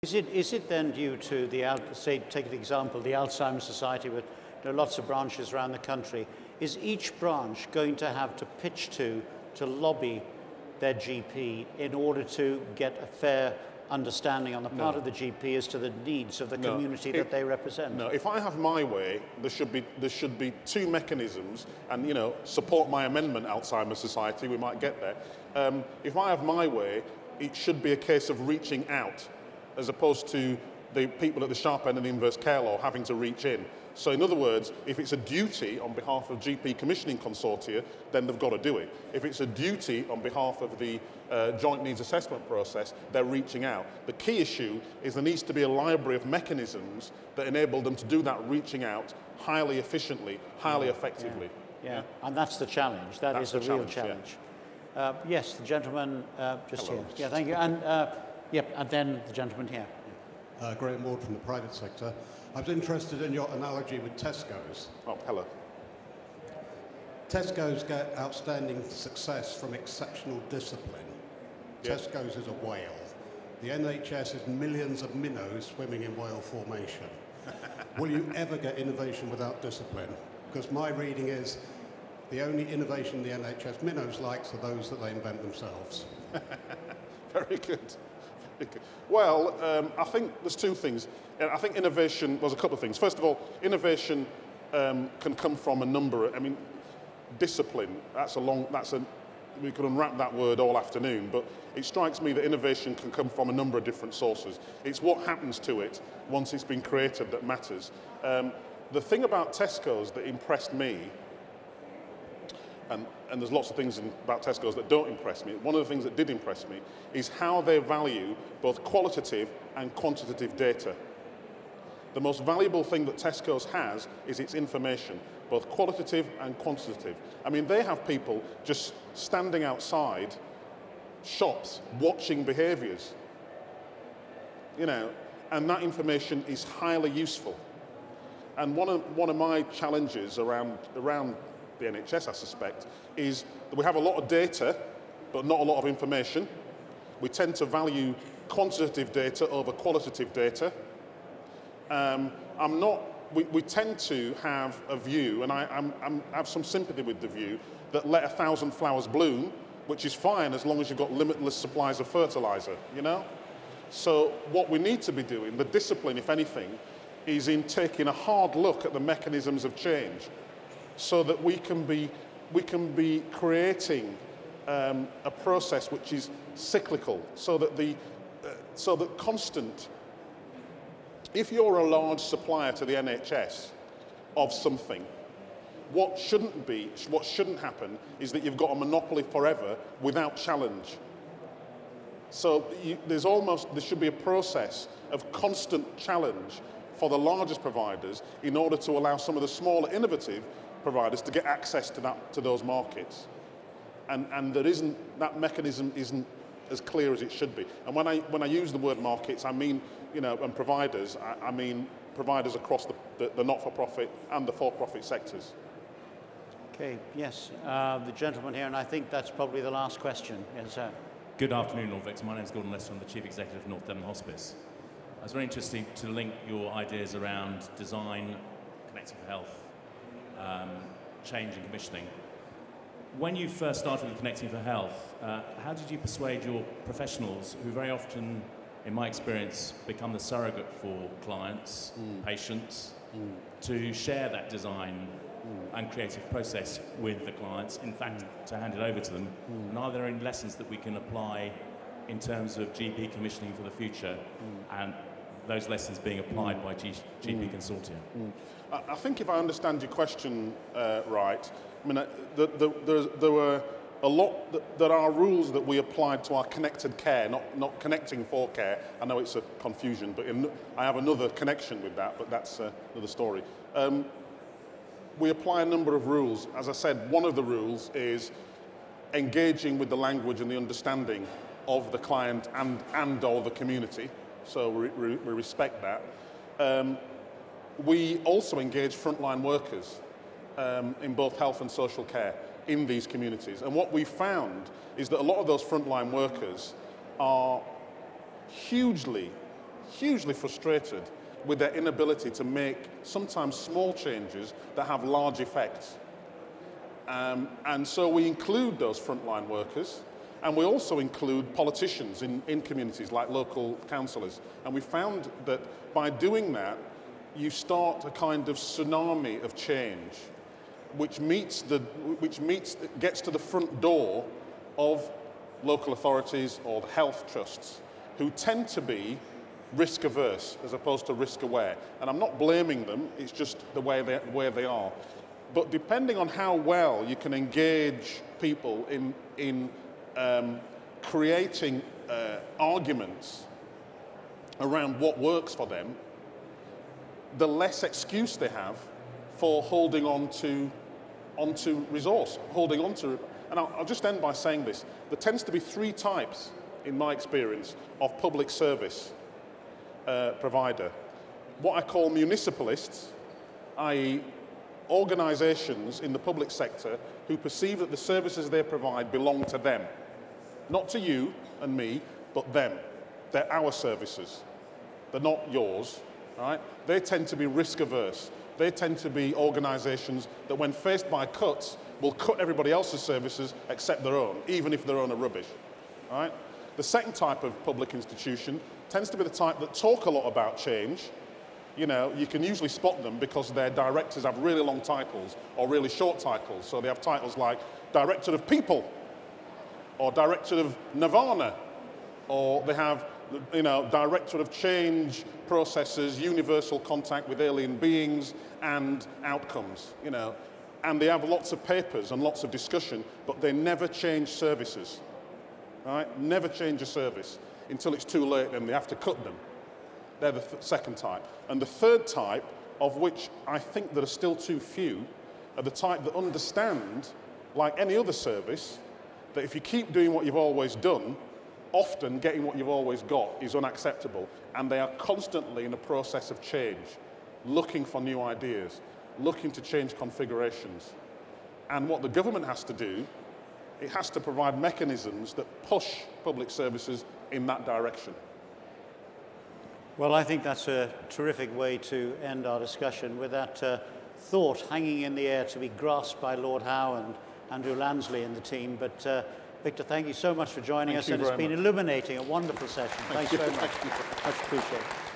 Is it then due to say, take an example, the Alzheimer's Society with lots of branches around the country, is each branch going to have to pitch to lobby their GP in order to get a fair understanding on the part of the GP as to the needs of the community that they represent? No, if I have my way, there should be two mechanisms, and support my amendment, Alzheimer's Society, we might get there. If I have my way, it should be a case of reaching out, as opposed to the people at the sharp end of the inverse care law having to reach in. So in other words, if it's a duty on behalf of GP commissioning consortia, then they've got to do it. If it's a duty on behalf of the joint needs assessment process, they're reaching out. The key issue is there needs to be a library of mechanisms that enable them to do that reaching out highly efficiently, highly effectively. Yeah, and that's the challenge. That's the real challenge. Yeah. Yes, the gentleman just Hello. here. Yeah, thank you. And and then the gentleman here. Graham Ward from the private sector. I was interested in your analogy with Tesco's. Oh, hello. Tesco's get outstanding success from exceptional discipline. Yeah. Tesco's is a whale. The NHS is millions of minnows swimming in whale formation. Will you ever get innovation without discipline? Because my reading is the only innovation the NHS minnows likes are those that they invent themselves. Very good. Well, I think there's two things. I think innovation, there's a couple of things. First of all, innovation can come from a number, discipline, we could unwrap that word all afternoon, but it strikes me that innovation can come from a number of different sources. It's what happens to it once it's been created that matters. The thing about Tesco's that impressed me, and there's lots of things about Tesco's that don't impress me. One of the things that did impress me is how they value both qualitative and quantitative data. The most valuable thing that Tesco's has is its information, both qualitative and quantitative. I mean, they have people just standing outside shops watching behaviours, and that information is highly useful. And one of my challenges around the NHS, I suspect, is that we have a lot of data, but not a lot of information. We tend to value quantitative data over qualitative data. We tend to have a view, and I have some sympathy with the view, that let 1,000 flowers bloom, which is fine as long as you've got limitless supplies of fertilizer, So what we need to be doing, the discipline, if anything, is in taking a hard look at the mechanisms of change, so that we can be creating a process which is cyclical, so that constant. If you're a large supplier to the NHS of something, what shouldn't happen is that you've got a monopoly forever without challenge. So there should be a process of constant challenge for the largest providers in order to allow some of the smaller innovative providers to get access to those markets, and that mechanism isn't as clear as it should be. And when I use the word markets, I mean and providers, I mean providers across the not-for-profit and the for-profit sectors. Okay. Yes, the gentleman here, and I think that's probably the last question. Yes, sir. Good afternoon, Lord Victor. My name is Gordon Lester. I'm the Chief Executive of North Devon Hospice. I was very interested to link your ideas around design, connecting for health, change and commissioning. When you first started with Connecting for Health, how did you persuade your professionals, who very often, in my experience, become the surrogate for clients, patients, to share that design and creative process with the clients, in fact, to hand it over to them? And are there any lessons that we can apply in terms of GP commissioning for the future, and those lessons being applied by GP consortia? I think if I understand your question right, I mean, there were a lot. There are rules that we applied to our connected care, not connecting for care. I know it's a confusion, but I have another connection with that, but that's another story. We apply a number of rules. As I said, one of the rules is engaging with the language and the understanding of the client and or the community. So we respect that. We also engage frontline workers in both health and social care in these communities. And what we found is that a lot of those frontline workers are hugely, hugely frustrated with their inability to make sometimes small changes that have large effects. And so we include those frontline workers, and we also include politicians in communities like local councillors. And we found that by doing that, you start a kind of tsunami of change, which gets to the front door of local authorities or health trusts, who tend to be risk averse as opposed to risk aware. And I'm not blaming them, it's just the way they are. But depending on how well you can engage people in creating arguments around what works for them, the less excuse they have for holding on to resource, holding on to. And I'll just end by saying this. There tends to be three types, in my experience, of public service provider. What I call municipalists, i.e. organisations in the public sector who perceive that the services they provide belong to them. Not to you and me, but them. They're our services. They're not yours, right? They tend to be risk averse. They tend to be organisations that when faced by cuts will cut everybody else's services except their own, even if their own are rubbish, right? The second type of public institution tends to be the type that talk a lot about change. You know, you can usually spot them because their directors have really long titles or really short titles. So they have titles like Director of People or Director of Nirvana, or they have, you know, Director of Change Processes, Universal Contact with Alien Beings and Outcomes, you know. And they have lots of papers and lots of discussion, but they never change services, right? Never change a service until it's too late and they have to cut them. They're the second type. And the third type, of which I think there are still too few, are the type that understand, like any other service, that if you keep doing what you've always done, often getting what you've always got is unacceptable. And they are constantly in a process of change, looking for new ideas, looking to change configurations. And what the government has to do, it has to provide mechanisms that push public services in that direction. Well, I think that's a terrific way to end our discussion, with that thought hanging in the air to be grasped by Lord Howe and Andrew Lansley and the team. But Victor, thank you so much for joining us, and it's been illuminating, a wonderful session. Thanks very much. Much appreciated.